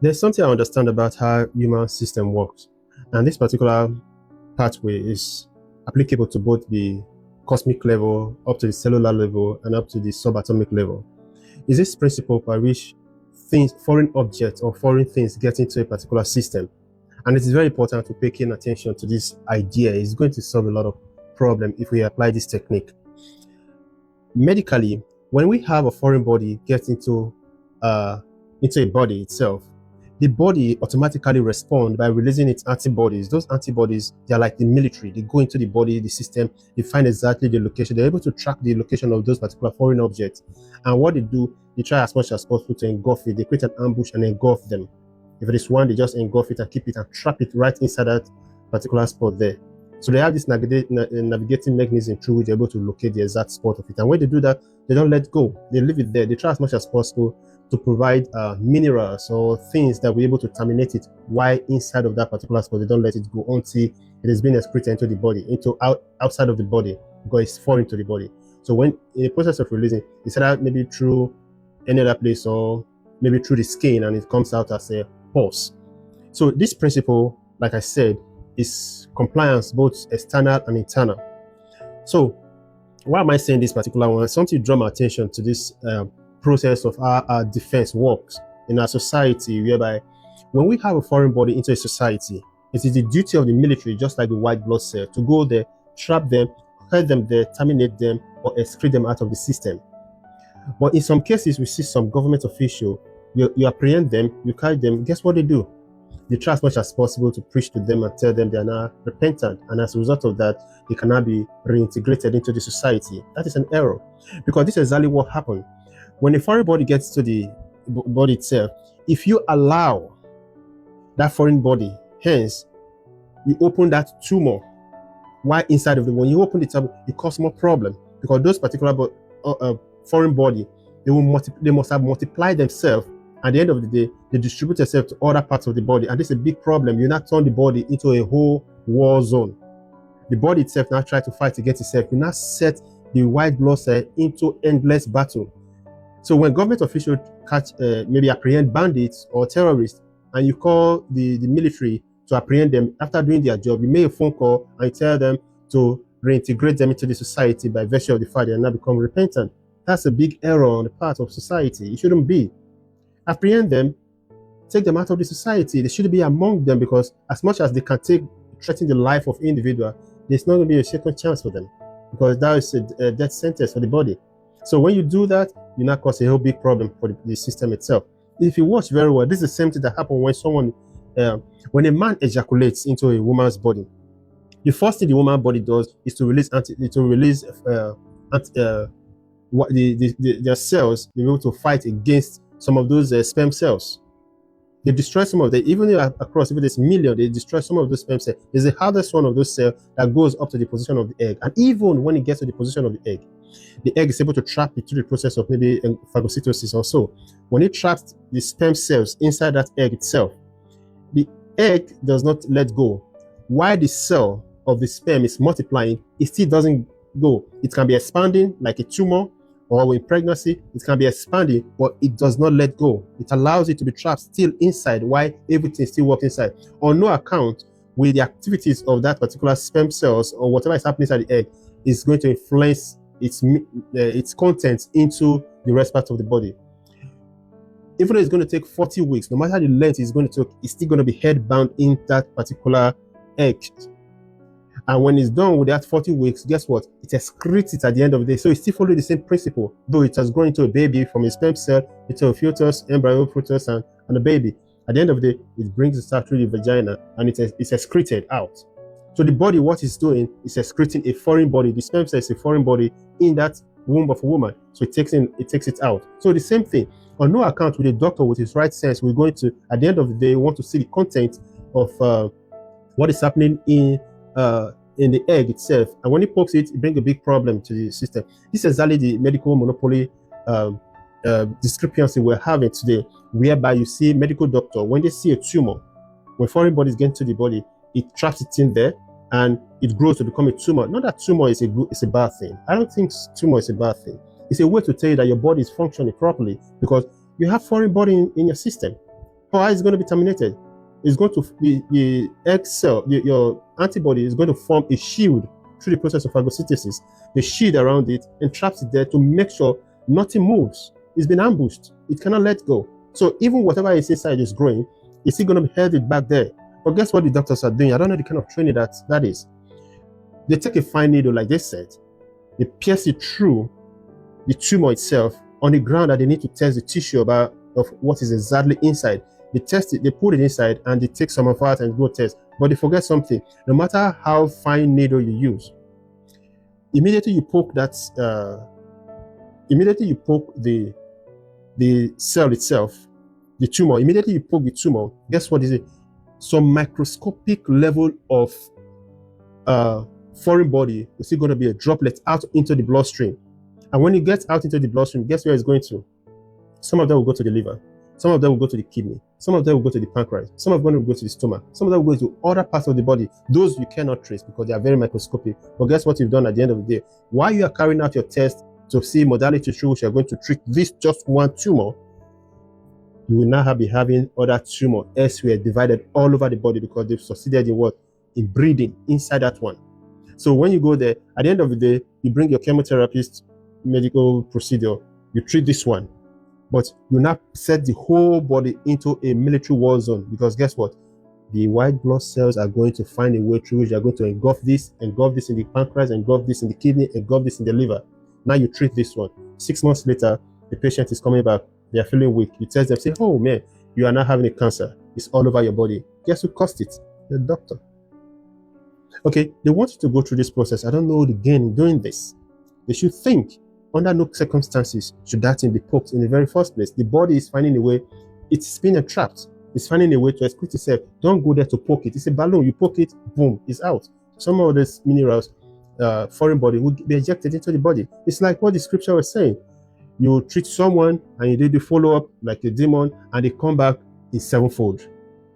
There's something I understand about how human system works, and this particular pathway is applicable to both the cosmic level, up to the cellular level, and up to the subatomic level. Is this principle by which things, foreign objects or foreign things get into a particular system? And it is very important to pay keen attention to this idea. It's going to solve a lot of problem if we apply this technique. Medically, when we have a foreign body get into a body itself, the body automatically responds by releasing its antibodies. Those antibodies, they're like the military. They go into the body, the system, they find exactly the location. They're able to track the location of those particular foreign objects. And what they do, they try as much as possible to engulf it. They create an ambush and engulf them. If it is one, they just engulf it and keep it and trap it right inside that particular spot there. So they have this navigating mechanism through which they're able to locate the exact spot of it. And when they do that, they don't let go. They leave it there. They try as much as possible to provide minerals or things that will be able to terminate it while inside of that particular spot. They don't let it go until it has been excreted into the body, outside of the body, because it's foreign to the body. So when in the process of releasing, it's either maybe through any other place or maybe through the skin, and it comes out as a pulse. So this principle, like I said, is compliance both external and internal. So why am I saying this particular one? Something draw my attention to this process of how our defense works in our society, whereby when we have a foreign body into a society, it is the duty of the military, just like the white blood cell, to go there, trap them, hurt them there, terminate them, or excrete them out of the system. But in some cases, we see some government official, you apprehend them, you carry them, guess what they do? They try as much as possible to preach to them and tell them they are now repentant. And as a result of that, they cannot be reintegrated into the society. That is an error. Because this is exactly what happened. When a foreign body gets to the body itself, if you allow that foreign body, hence, you open that tumor while inside of the, when you open it up, it causes more problem. Because those particular foreign body, they must have multiplied themselves. At the end of the day, they distribute themselves to other parts of the body. And this is a big problem. You now turn the body into a whole war zone. The body itself now tries to fight against itself. You now set the white blood cell into endless battle. So when government officials catch, maybe apprehend bandits or terrorists, and you call the military to apprehend them after doing their job, you make a phone call and tell them to reintegrate them into the society by virtue of the fact they are now become repentant. That's a big error on the part of society. It shouldn't be. Apprehend them, take them out of the society. They shouldn't be among them, because as much as they can threaten the life of individual, there's not going to be a second chance for them, because that is a death sentence for the body. So when you do that, you now cause a whole big problem for the system itself. If you watch very well, this is the same thing that happens when a man ejaculates into a woman's body. The first thing the woman's body does is to release their cells. They're able to fight against some of those sperm cells. They destroy some of them. Even if there's million, they destroy some of those sperm cells. There's the hardest one of those cells that goes up to the position of the egg. And even when it gets to the position of the egg is able to trap it through the process of maybe phagocytosis or so. When it traps the sperm cells inside that egg itself, the egg does not let go. While the cell of the sperm is multiplying, it still doesn't go. It can be expanding like a tumor, or in pregnancy, it can be expanding, but it does not let go. It allows it to be trapped still inside while everything still works inside. On no account will the activities of that particular sperm cells or whatever is happening inside the egg is going to influence its contents into the rest part of the body. Even though it's going to take 40 weeks, no matter the length it's going to take, it's still going to be head bound in that particular egg. And when it's done with that 40 weeks, guess what? It excretes it at the end of the day. So it still follows the same principle, though it has grown into a baby from a sperm cell, into a fetus, embryo, fetus, and a baby. At the end of the day, it brings it out through the vagina and it's excreted out. So the body, what it's doing is excreting a foreign body. The sperm cell is a foreign body in that womb of a woman. So it takes it out. So the same thing. On no account with a doctor with his right sense, we're going to, at the end of the day, want to see the content of what is happening in the egg itself. And when it pokes it, it brings a big problem to the system. This is exactly the medical monopoly discrepancy we're having today, whereby you see medical doctor, when they see a tumor, when foreign bodies get into the body, it traps it in there and it grows to become a tumor. Not that tumor is a bad thing. I don't think tumor is a bad thing. It's a way to tell you that your body is functioning properly, because you have foreign body in your system. How is it going to be terminated? It's going to the egg cell, your antibody is going to form a shield through the process of phagocytosis. The shield around it entraps it there to make sure nothing moves. It's been ambushed. It cannot let go. So even whatever is inside is growing, it's still going to be held back there. But guess what the doctors are doing? I don't know the kind of training that is. They take a fine needle, like they said, they pierce it through the tumor itself on the ground that they need to test the tissue of what is exactly inside. They test it, they put it inside, and they take some of it and go test. But they forget something. No matter how fine needle you use, immediately you poke the cell itself, the tumor. Immediately you poke the tumor. Guess what is it? Some microscopic level of foreign body is still going to be a droplet out into the bloodstream. And when it gets out into the bloodstream, guess where it's going to? Some of them will go to the liver. Some of them will go to the kidney. Some of them will go to the pancreas. Some of them will go to the stomach. Some of them will go to other parts of the body. Those you cannot trace because they are very microscopic. But guess what you've done at the end of the day? While you are carrying out your test to see modality through which you are going to treat this just one tumor, you will now be having other tumor elsewhere divided all over the body because they've succeeded in what? In breeding inside that one. So when you go there, at the end of the day, you bring your chemotherapist medical procedure, you treat this one, but you now set the whole body into a military war zone because guess what? The white blood cells are going to find a way through which they are going to engulf this in the pancreas, engulf this in the kidney, engulf this in the liver. Now you treat this one. 6 months later, the patient is coming back. They are feeling weak. You test them, say, oh man, you are now having a cancer. It's all over your body. Guess who caused it? The doctor. Okay, they want you to go through this process. I don't know the gain in doing this. They should think, under no circumstances should that thing be poked in the very first place. The body is finding a way. It's been entrapped. It's finding a way to excrete itself. Don't go there to poke it. It's a balloon. You poke it, boom, it's out. Some of these minerals, foreign body, would be ejected into the body. It's like what the scripture was saying. You treat someone and you do the follow-up like a demon and they come back in sevenfold.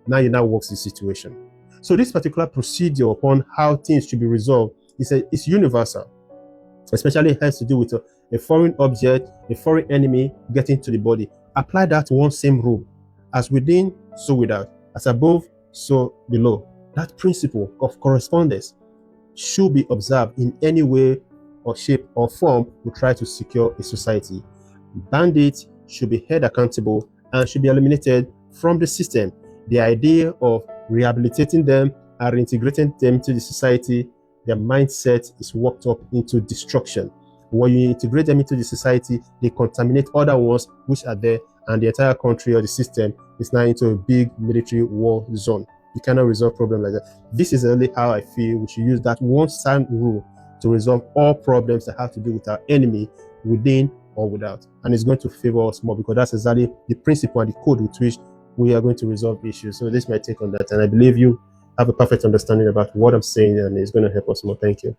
Now you works the situation. So this particular procedure upon how things should be resolved is universal. Especially it has to do with a foreign object, a foreign enemy getting to the body. Apply that one same rule. As within, so without. As above, so below. That principle of correspondence should be observed in any way or shape or form to try to secure a society. Bandits should be held accountable and should be eliminated from the system. The idea of rehabilitating them and reintegrating them into the society, their mindset is worked up into destruction. When you integrate them into the society, they contaminate other ones which are there, and the entire country or the system is now into a big military war zone. You cannot resolve problems like that. This is really how I feel we should use that one sound rule to resolve all problems that have to do with our enemy within or without. And it's going to favor us more because that's exactly the principle and the code with which we are going to resolve issues. So this is my take on that. And I believe you have a perfect understanding about what I'm saying, and it's going to help us more. Thank you.